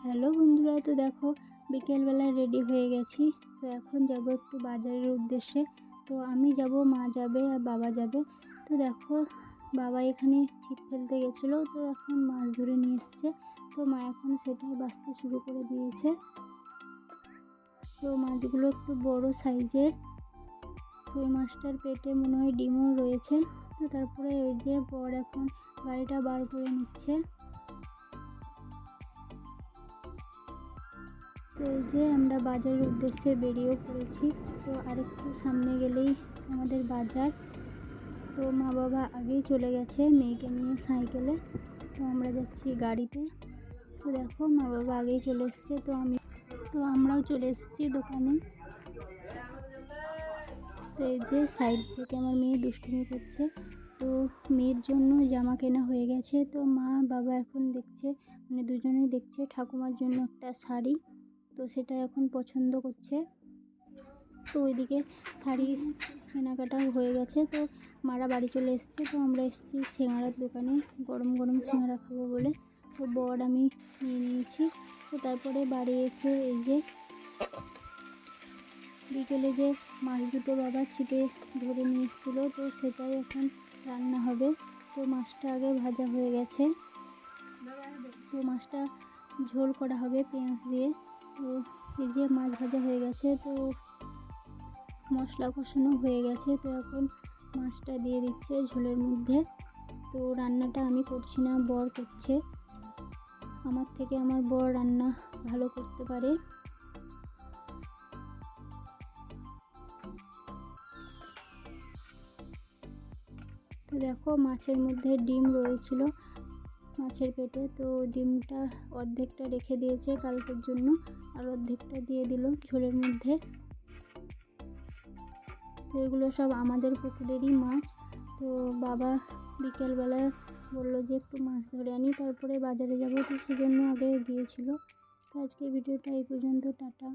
Hello বন্ধুরা, তো দেখো বিকেলবেলায় রেডি হয়ে গেছি। তো এখন যাব একটু বাজারের উদ্দেশ্যে। তো আমি যাব, মা যাবে আর বাবা যাবে। তো দেখো বাবা এখানে ছিপ ফেলতে গেছিলো, তো এখন মাছ ধরে নিয়ে এসছে। তো মা এখন সেটাই বাছতে শুরু করে দিয়েছে। তো মাছগুলো একটু বড় সাইজের। তো ওই মাছটার পেটে মনে হয় ডিমও রয়েছে। তো তারপরে ওই যে বর এখন গাড়িটা বার করে নিচ্ছে। তো এই যে আমরা বাজারের উদ্দেশ্যে বেরিয়েও পড়েছি। তো আরেকটু সামনে গেলেই আমাদের বাজার। তো মা বাবা আগেই চলে গেছে মেয়েকে নিয়ে সাইকেলে, তো আমরা যাচ্ছি গাড়িতে। তো দেখো মা বাবা আগেই চলে এসছে, তো আমরাও চলে এসেছি দোকানে। তো এই যে সাইড থেকে আমার মেয়ে দুষ্টুমি করছে। তো মেয়ের জন্য জামা কেনা হয়ে গেছে। তো মা বাবা এখন দেখছে, মানে দুজনেই দেখছে ঠাকুমার জন্য একটা শাড়ি। তো সেটা এখন পছন্দ করছে। তো ওইদিকে শাড়ি কেনাকাটাও হয়ে গেছে। তো মারা বাড়ি চলে এসছে। তো আমরা এসেছি সিঙাড়ার দোকানে, গরম গরম সিঙাড়া খাবো বলে। তো বর আমি নিয়ে নিয়েছি। তো তারপরে বাড়ি এসে এই যে বিকেলে যে মাছ দুটো বাবা ছিপে ধরে নিয়ে এসেছিলো, তো সেটাই এখন রান্না হবে। তো মাছটা আগে ভাজা হয়ে গেছে। তো মাছটা ঝোল করা হবে পেঁয়াজ দিয়ে। তো এই যে মাছ ভাজা হয়ে গেছে, তো মশলা কষানো হয়ে গেছে। তো এখন মাছটা দিয়ে দিচ্ছে ঝোলের মধ্যে। তো রান্নাটা আমি করছি না, বর করছে। আমার থেকে আমার বর রান্না ভালো করতে পারে। তো দেখো মাছের মধ্যে ডিম রয়েছিল মাছের পেটে। তো ডিমটা অর্ধেকটা রেখে দিয়েছে কালকের জন্য, আর অর্ধেকটা দিয়ে দিল ঝোলের মধ্যে। তো এগুলো সব আমাদের পুকুরেরই মাছ। তো বাবা বিকেলবেলায় বললো যে একটু মাছ ধরে আনি, তারপরে বাজারে যাবো, তো সেজন্য আগে গিয়েছিল। তো আজকের ভিডিওটা এই পর্যন্ত, টাটা।